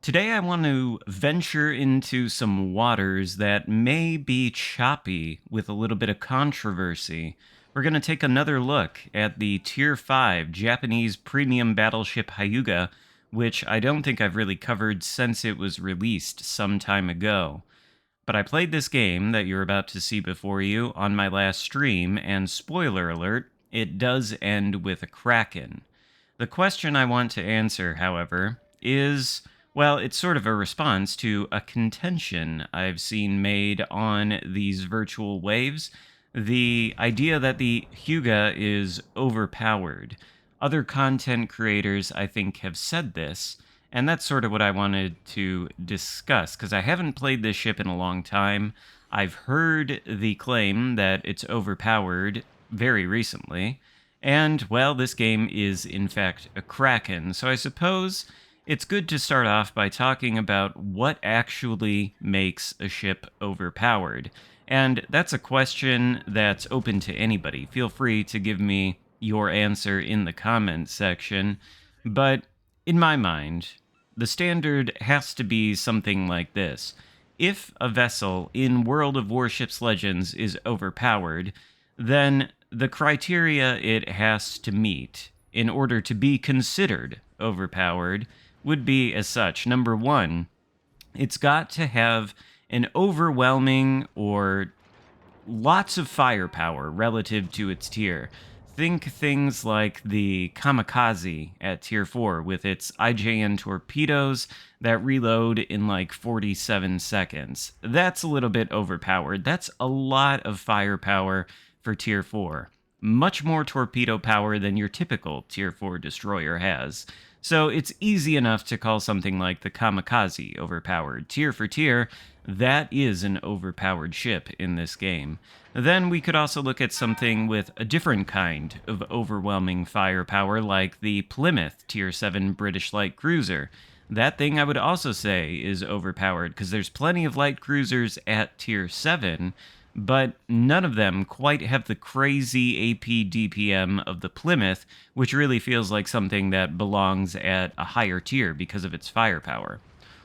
Today, I want to venture into some waters that may be choppy with a little bit of controversy. We're going to take another look at the Tier 5 Japanese premium battleship Hyuga, which I don't think I've really covered since it was released some time ago. But I played this game that you're about to see before you on my last stream, and spoiler alert, it does end with a Kraken. The question I want to answer, however, is well, it's sort of a response to a contention I've seen made on these virtual waves. The idea that the Hyuga is overpowered. Other content creators, I think, have said this, and that's sort of what I wanted to discuss, because I haven't played this ship in a long time. I've heard the claim that it's overpowered very recently, and, well, this game is in fact a Kraken, so I suppose it's good to start off by talking about what actually makes a ship overpowered. And that's a question that's open to anybody. Feel free to give me your answer in the comments section. But in my mind, the standard has to be something like this. If a vessel in World of Warships Legends is overpowered, then the criteria it has to meet in order to be considered overpowered would be as such. Number one, it's got to have an overwhelming or lots of firepower relative to its tier. Think things like the Kamikaze at tier 4 with its IJN torpedoes that reload in like 47 seconds. That's a little bit overpowered. That's a lot of firepower for tier 4. Much more torpedo power than your typical tier 4 destroyer has. So it's easy enough to call something like the Kamikaze overpowered. Tier for tier, that is an overpowered ship in this game. Then we could also look at something with a different kind of overwhelming firepower, like the Plymouth Tier 7 British light cruiser. That thing I would also say is overpowered, because there's plenty of light cruisers at Tier 7, but none of them quite have the crazy AP DPM of the Plymouth, which really feels like something that belongs at a higher tier because of its firepower.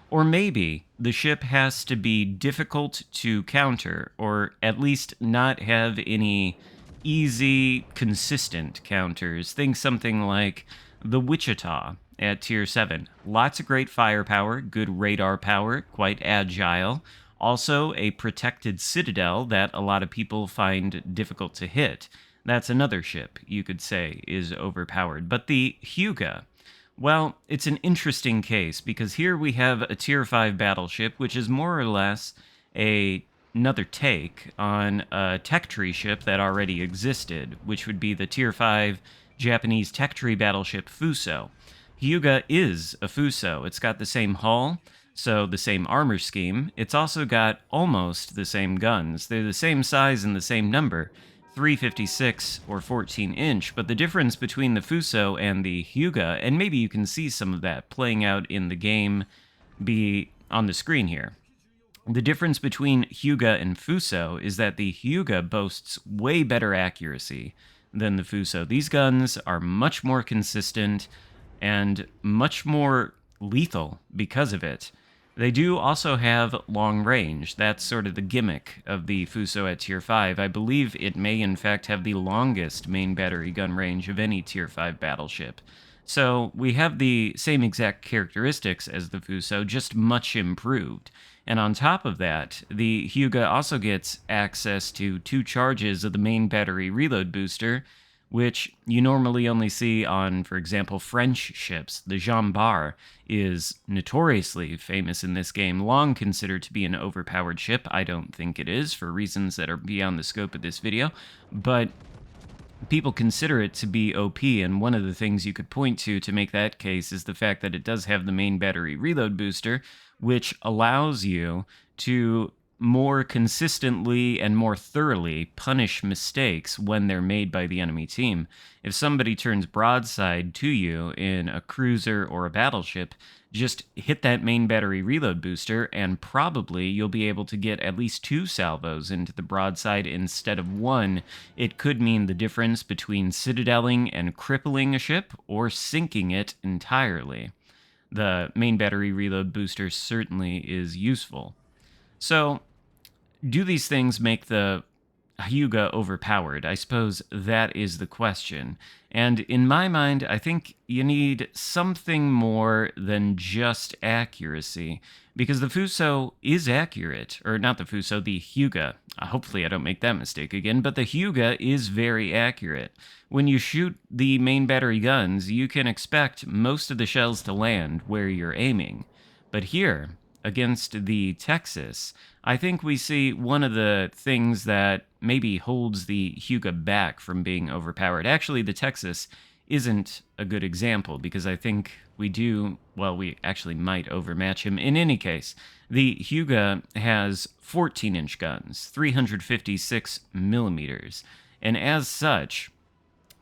Or maybe the ship has to be difficult to counter, or at least not have any easy, consistent counters. Think something like the Wichita at Tier 7. Lots of great firepower, good radar power, quite agile. Also, a protected citadel that a lot of people find difficult to hit. That's another ship you could say is overpowered. But the Hyuga, well, it's an interesting case because here we have a Tier 5 battleship, which is more or less another take on a tech tree ship that already existed, which would be the Tier 5 Japanese tech tree battleship Fuso. Hyuga is a Fuso. It's got the same hull, so the same armor scheme. It's also got almost the same guns. They're the same size and the same number, 356 or 14-inch, but the difference between the Fuso and the Hyuga, and maybe you can see some of that playing out in the game be on the screen here. The difference between Hyuga and Fuso is that the Hyuga boasts way better accuracy than the Fuso. These guns are much more consistent and much more lethal because of it. They do also have long range. That's sort of the gimmick of the Fuso at Tier 5. I believe it may in fact have the longest main battery gun range of any Tier 5 battleship. So we have the same exact characteristics as the Fuso, just much improved. And on top of that, the Hyuga also gets access to 2 charges of the main battery reload booster, which you normally only see on, for example, French ships. The Jean Bart is notoriously famous in this game, long considered to be an overpowered ship. I don't think it is, for reasons that are beyond the scope of this video, but people consider it to be OP, and one of the things you could point to make that case is the fact that it does have the main battery reload booster, which allows you to more consistently and more thoroughly punish mistakes when they're made by the enemy team. If somebody turns broadside to you in a cruiser or a battleship, just hit that main battery reload booster and probably you'll be able to get at least 2 salvos into the broadside instead of 1. It could mean the difference between citadeling and crippling a ship or sinking it entirely. the main battery reload booster certainly is useful. So, do these things make the Hyuga overpowered? I suppose that is the question. And in my mind, I think you need something more than just accuracy, because the Fuso is accurate, or not the Fuso, the Hyuga. Hopefully, I don't make that mistake again, but the Hyuga is very accurate. When you shoot the main battery guns, you can expect most of the shells to land where you're aiming. But here, against the Texas, I think we see one of the things that maybe holds the Hyuga back from being overpowered. Actually, the Texas isn't a good example because I think we actually might overmatch him. In any case, the Hyuga has 14-inch guns, 356 millimeters, and as such,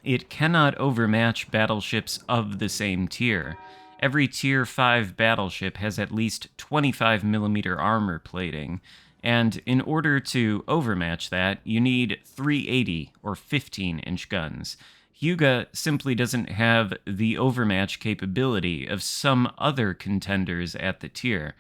it cannot overmatch battleships of the same tier. Every Tier 5 battleship has at least 25mm armor plating, and in order to overmatch that, you need 380 or 15-inch guns. Hyuga simply doesn't have the overmatch capability of some other contenders at the tier.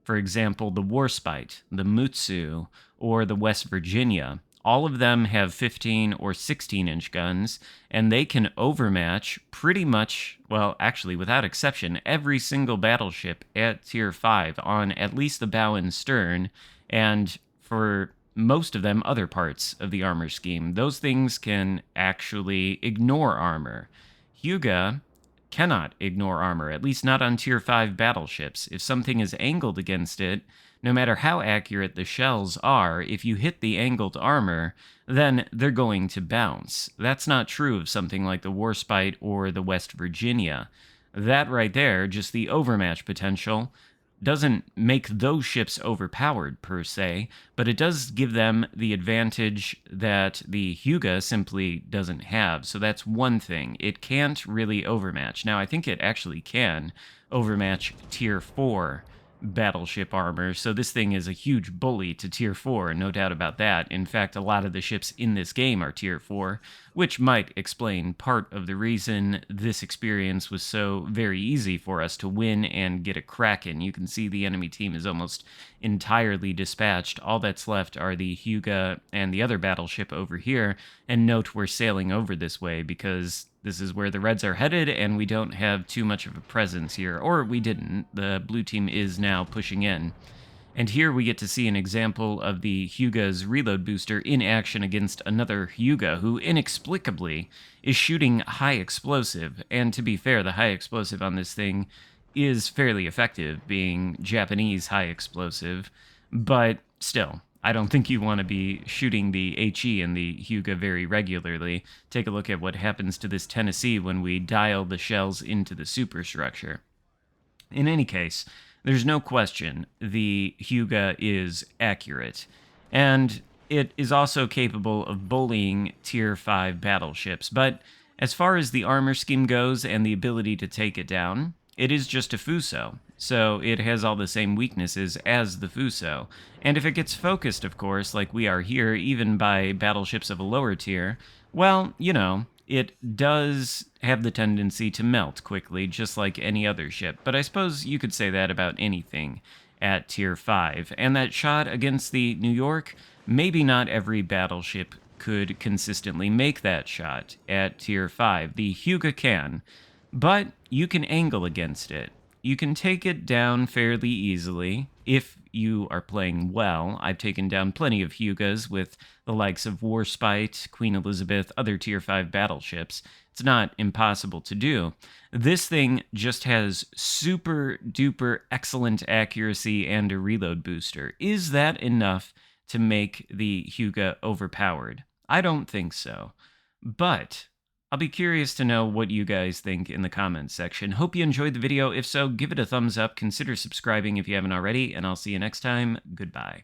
For example, the Warspite, the Mutsu, or the West Virginia. All of them have 15 or 16-inch guns, and they can overmatch pretty much, well, actually, without exception, every single battleship at Tier 5 on at least the bow and stern, and for most of them, other parts of the armor scheme. Those things can actually ignore armor. Hyuga cannot ignore armor, at least not on Tier 5 battleships. If something is angled against it, no matter how accurate the shells are, if you hit the angled armor, then they're going to bounce. That's not true of something like the Warspite or the West Virginia. That right there, just the overmatch potential, doesn't make those ships overpowered per se, but it does give them the advantage that the Hyuga simply doesn't have. So that's one thing. It can't really overmatch. Now, I think it actually can overmatch Tier 4 battleship armor, so this thing is a huge bully to Tier 4, no doubt about that. In fact, a lot of the ships in this game are Tier 4, which might explain part of the reason this experience was so very easy for us to win and get a Kraken. You can see the enemy team is almost entirely dispatched. All that's left are the Hyuga and the other battleship over here, and note we're sailing over this way because this is where the Reds are headed, and we don't have too much of a presence here. Or we didn't. The blue team is now pushing in. And here we get to see an example of the Hyuga's reload booster in action against another Hyuga, who inexplicably is shooting high explosive. And to be fair, the high explosive on this thing is fairly effective, being Japanese high explosive. But still, I don't think you want to be shooting the HE and the Hyuga very regularly. Take a look at what happens to this Tennessee when we dial the shells into the superstructure. In any case, there's no question the Hyuga is accurate, and it is also capable of bullying Tier 5 battleships, but as far as the armor scheme goes and the ability to take it down, it is just a Fuso, so it has all the same weaknesses as the Fuso. And if it gets focused, of course, like we are here, even by battleships of a lower tier, well, it does have the tendency to melt quickly, just like any other ship. But I suppose you could say that about anything at Tier 5. And that shot against the New York, maybe not every battleship could consistently make that shot at Tier 5. The Hyuga can, but you can angle against it. You can take it down fairly easily if you are playing well. I've taken down plenty of Hyugas with the likes of Warspite, Queen Elizabeth, other Tier 5 battleships. It's not impossible to do. This thing just has super duper excellent accuracy and a reload booster. Is that enough to make the Hyuga overpowered? I don't think so. But I'll be curious to know what you guys think in the comments section. Hope you enjoyed the video. If so, give it a thumbs up. Consider subscribing if you haven't already, and I'll see you next time. Goodbye.